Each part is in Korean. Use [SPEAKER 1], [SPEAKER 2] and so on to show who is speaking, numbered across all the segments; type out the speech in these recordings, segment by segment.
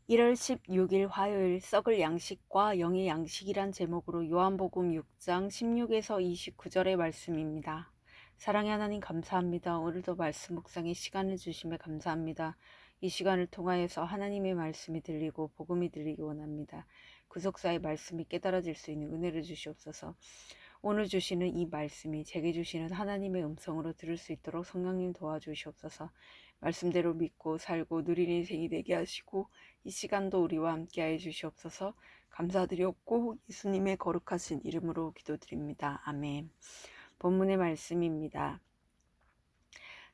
[SPEAKER 1] 1월 16일 화요일 썩을 양식과 영의 양식이란 제목으로 요한복음 6장 16에서 29절의 말씀입니다. 사랑의 하나님 감사합니다. 오늘도 말씀 묵상의 시간을 주심에 감사합니다. 이 시간을 통하여서 하나님의 말씀이 들리고 복음이 들리기 원합니다. 구속사의 말씀이 깨달아질 수 있는 은혜를 주시옵소서. 오늘 주시는 이 말씀이 제게 주시는 하나님의 음성으로 들을 수 있도록 성령님 도와주시옵소서. 말씀대로 믿고 살고 누리는 인생이 되게 하시고 이 시간도 우리와 함께하여 주시옵소서. 감사드렸고 예수님의 거룩하신 이름으로 기도드립니다. 아멘. 본문의 말씀입니다.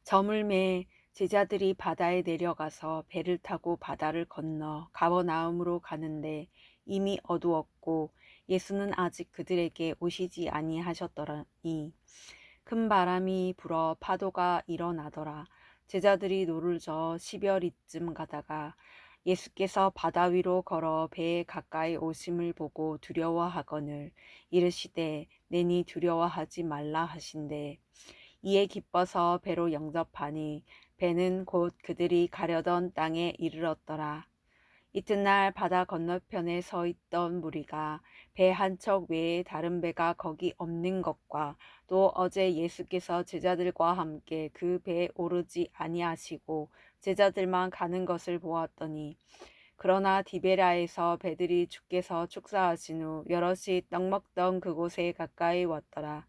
[SPEAKER 1] 저물매 제자들이 바다에 내려가서 배를 타고 바다를 건너 가버나움으로 가는데 이미 어두웠고 예수는 아직 그들에게 오시지 아니하셨더니 큰 바람이 불어 파도가 일어나더라. 제자들이 노를 저어 10여리쯤 가다가 예수께서 바다 위로 걸어 배에 가까이 오심을 보고 두려워하거늘 이르시되 내니 두려워하지 말라 하신대 이에 기뻐서 배로 영접하니 배는 곧 그들이 가려던 땅에 이르렀더라. 이튿날 바다 건너편에 서 있던 무리가 배 한 척 외에 다른 배가 거기 없는 것과 또 어제 예수께서 제자들과 함께 그 배에 오르지 아니하시고 제자들만 가는 것을 보았더니 그러나 디베라에서 배들이 주께서 축사하신 후 여럿이 떡 먹던 그곳에 가까이 왔더라.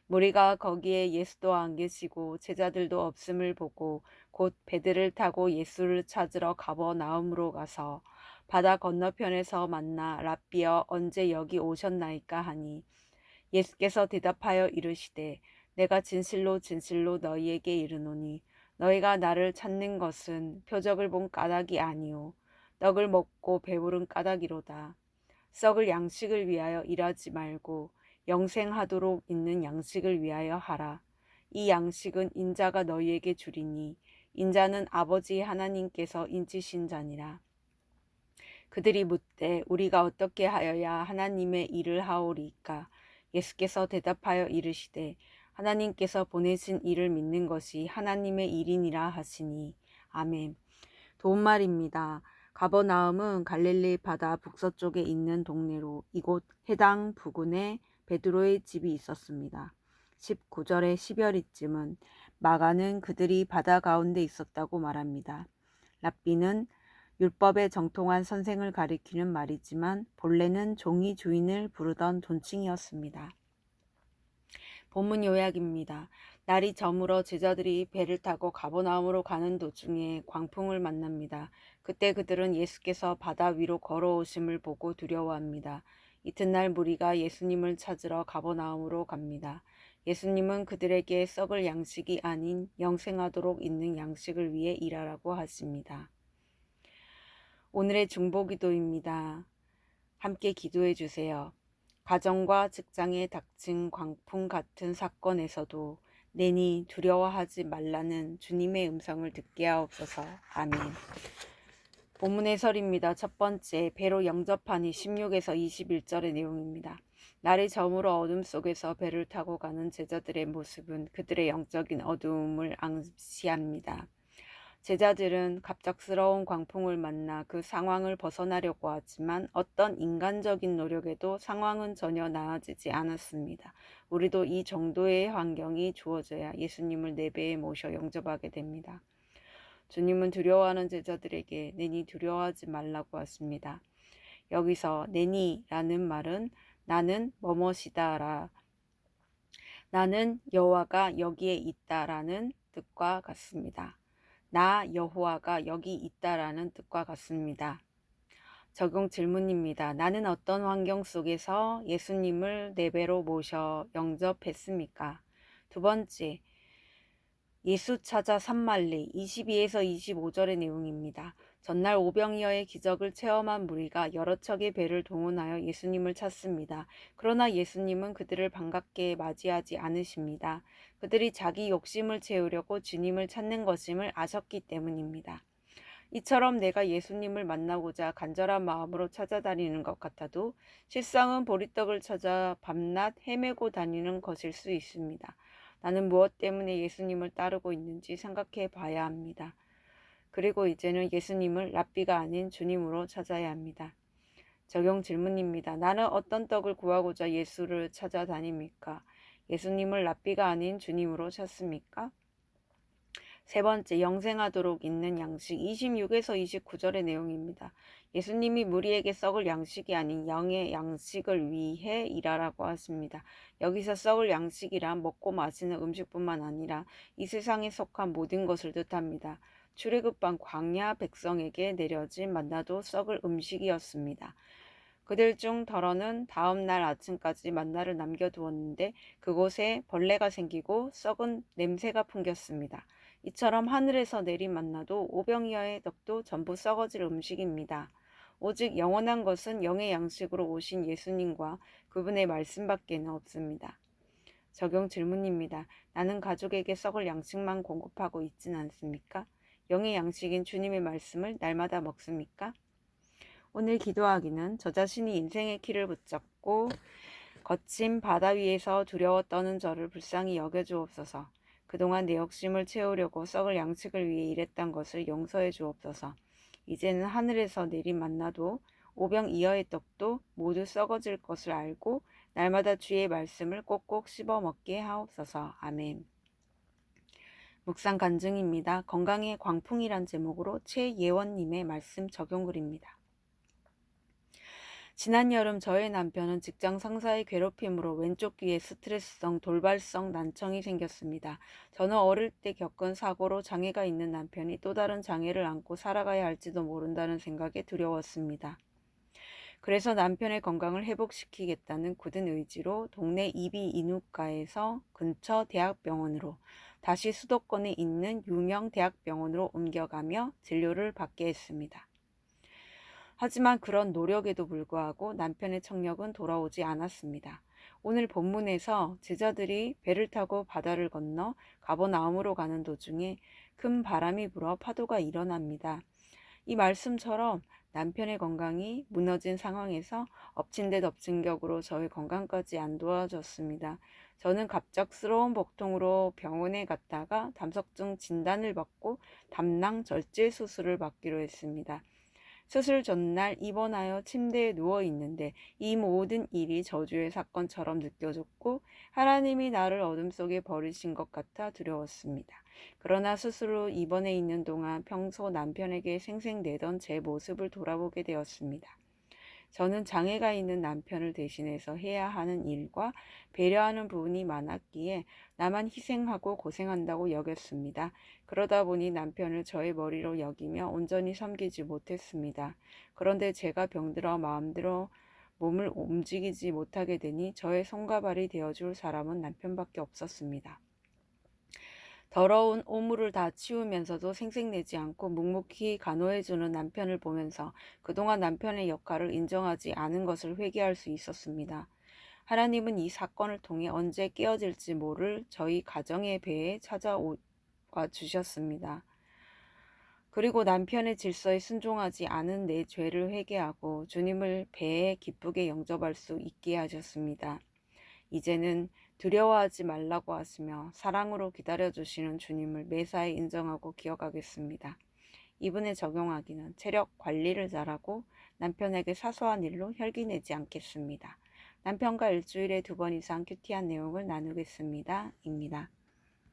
[SPEAKER 1] 무리가 거기에 예수도 안 계시고 제자들도 없음을 보고 곧 배들을 타고 예수를 찾으러 가버나움으로 가서 바다 건너편에서 만나 랍비여 언제 여기 오셨나이까 하니 예수께서 대답하여 이르시되 내가 진실로 진실로 너희에게 이르노니 너희가 나를 찾는 것은 표적을 본 까닭이 아니오 떡을 먹고 배부른 까닭이로다. 썩을 양식을 위하여 일하지 말고 영생하도록 있는 양식을 위하여 하라. 이 양식은 인자가 너희에게 주리니 인자는 아버지 하나님께서 인치신 자니라. 그들이 묻되 우리가 어떻게 하여야 하나님의 일을 하오리까? 예수께서 대답하여 이르시되 하나님께서 보내신 일을 믿는 것이 하나님의 일이니라 하시니 아멘. 도움말입니다. 가버나움은 갈릴리 바다 북서쪽에 있는 동네로 이곳 해당 부근에 베드로의 집이 있었습니다. 19절의 10여리쯤은 마가는 그들이 바다 가운데 있었다고 말합니다. 랍비는 율법에 정통한 선생을 가리키는 말이지만 본래는 종이 주인을 부르던 존칭이었습니다. 본문 요약입니다. 날이 저물어 제자들이 배를 타고 가버나움으로 가는 도중에 광풍을 만납니다. 그때 그들은 예수께서 바다 위로 걸어오심을 보고 두려워합니다. 이튿날 무리가 예수님을 찾으러 가버나움으로 갑니다. 예수님은 그들에게 썩을 양식이 아닌 영생하도록 있는 양식을 위해 일하라고 하십니다. 오늘의 중보기도입니다. 함께 기도해 주세요. 가정과 직장에 닥친 광풍 같은 사건에서도 내니 두려워하지 말라는 주님의 음성을 듣게 하옵소서. 아멘. 본문 해설입니다. 첫 번째, 배로 영접하니 16에서 21절의 내용입니다. 날이 저물어 어둠 속에서 배를 타고 가는 제자들의 모습은 그들의 영적인 어두움을 암시합니다. 제자들은 갑작스러운 광풍을 만나 그 상황을 벗어나려고 하지만 어떤 인간적인 노력에도 상황은 전혀 나아지지 않았습니다. 우리도 이 정도의 환경이 주어져야 예수님을 내 배에 모셔 영접하게 됩니다. 주님은 두려워하는 제자들에게 내니 두려워하지 말라고 하십니다. 여기서 내니라는 말은 나는 뭐뭇이다라 나는 여호와가 여기에 있다라는 뜻과 같습니다. 나 여호와가 여기 있다라는 뜻과 같습니다. 적용 질문입니다. 나는 어떤 환경 속에서 예수님을 내 배로 모셔 영접했습니까? 두 번째, 예수 찾아 산말리 22에서 25절의 내용입니다. 전날 오병이어의 기적을 체험한 무리가 여러 척의 배를 동원하여 예수님을 찾습니다. 그러나 예수님은 그들을 반갑게 맞이하지 않으십니다. 그들이 자기 욕심을 채우려고 주님을 찾는 것임을 아셨기 때문입니다. 이처럼 내가 예수님을 만나고자 간절한 마음으로 찾아다니는 것 같아도 실상은 보리떡을 찾아 밤낮 헤매고 다니는 것일 수 있습니다. 나는 무엇 때문에 예수님을 따르고 있는지 생각해 봐야 합니다. 그리고 이제는 예수님을 랍비가 아닌 주님으로 찾아야 합니다. 적용 질문입니다. 나는 어떤 떡을 구하고자 예수를 찾아다닙니까? 예수님을 랍비가 아닌 주님으로 찾습니까? 세 번째, 영생하도록 있는 양식 26에서 29절의 내용입니다. 예수님이 무리에게 썩을 양식이 아닌 영의 양식을 위해 일하라고 하십니다. 여기서 썩을 양식이란 먹고 마시는 음식뿐만 아니라 이 세상에 속한 모든 것을 뜻합니다. 출애굽한 광야 백성에게 내려진 만나도 썩을 음식이었습니다. 그들 중 더러는 다음 날 아침까지 만나를 남겨두었는데 그곳에 벌레가 생기고 썩은 냄새가 풍겼습니다. 이처럼 하늘에서 내린 만나도 오병이어의 떡도 전부 썩어질 음식입니다. 오직 영원한 것은 영의 양식으로 오신 예수님과 그분의 말씀밖에는 없습니다. 적용 질문입니다. 나는 가족에게 썩을 양식만 공급하고 있진 않습니까? 영의 양식인 주님의 말씀을 날마다 먹습니까? 오늘 기도하기는 저 자신이 인생의 키를 붙잡고 거친 바다 위에서 두려워 떠는 저를 불쌍히 여겨주옵소서. 그동안 내 욕심을 채우려고 썩을 양식을 위해 일했던 것을 용서해 주옵소서. 이제는 하늘에서 내린 만나도 오병이어의 떡도 모두 썩어질 것을 알고 날마다 주의 말씀을 꼭꼭 씹어 먹게 하옵소서. 아멘. 묵상 간증입니다. 건강의 광풍이란 제목으로 최예원님의 말씀 적용글입니다. 지난 여름 저의 남편은 직장 상사의 괴롭힘으로 왼쪽 귀에 스트레스성 돌발성 난청이 생겼습니다. 저는 어릴 때 겪은 사고로 장애가 있는 남편이 또 다른 장애를 안고 살아가야 할지도 모른다는 생각에 두려웠습니다. 그래서 남편의 건강을 회복시키겠다는 굳은 의지로 동네 이비인후과에서 근처 대학병원으로 다시 수도권에 있는 유명 대학병원으로 옮겨가며 진료를 받게 했습니다. 하지만 그런 노력에도 불구하고 남편의 청력은 돌아오지 않았습니다. 오늘 본문에서 제자들이 배를 타고 바다를 건너 가버나움으로 가는 도중에 큰 바람이 불어 파도가 일어납니다. 이 말씀처럼 남편의 건강이 무너진 상황에서 엎친 데 덮친 격으로 저의 건강까지 안 도와줬습니다. 저는 갑작스러운 복통으로 병원에 갔다가 담석증 진단을 받고 담낭 절제 수술을 받기로 했습니다. 수술 전날 입원하여 침대에 누워 있는데 이 모든 일이 저주의 사건처럼 느껴졌고 하나님이 나를 어둠 속에 버리신 것 같아 두려웠습니다. 그러나 수술 후 입원해 있는 동안 평소 남편에게 생색내던 제 모습을 돌아보게 되었습니다. 저는 장애가 있는 남편을 대신해서 해야 하는 일과 배려하는 부분이 많았기에 나만 희생하고 고생한다고 여겼습니다. 그러다 보니 남편을 저의 머리로 여기며 온전히 섬기지 못했습니다. 그런데 제가 병들어 마음대로 몸을 움직이지 못하게 되니 저의 손과 발이 되어줄 사람은 남편밖에 없었습니다. 더러운 오물을 다 치우면서도 생색내지 않고 묵묵히 간호해주는 남편을 보면서 그동안 남편의 역할을 인정하지 않은 것을 회개할 수 있었습니다. 하나님은 이 사건을 통해 언제 깨어질지 모를 저희 가정의 배에 찾아와 주셨습니다. 그리고 남편의 질서에 순종하지 않은 내 죄를 회개하고 주님을 배에 기쁘게 영접할 수 있게 하셨습니다. 이제는 두려워하지 말라고 하시며 사랑으로 기다려주시는 주님을 매사에 인정하고 기억하겠습니다. 이분에 적용하기는 체력 관리를 잘하고 남편에게 사소한 일로 혈기 내지 않겠습니다. 남편과 일주일에 2번 이상 큐티한 내용을 나누겠습니다. 입니다.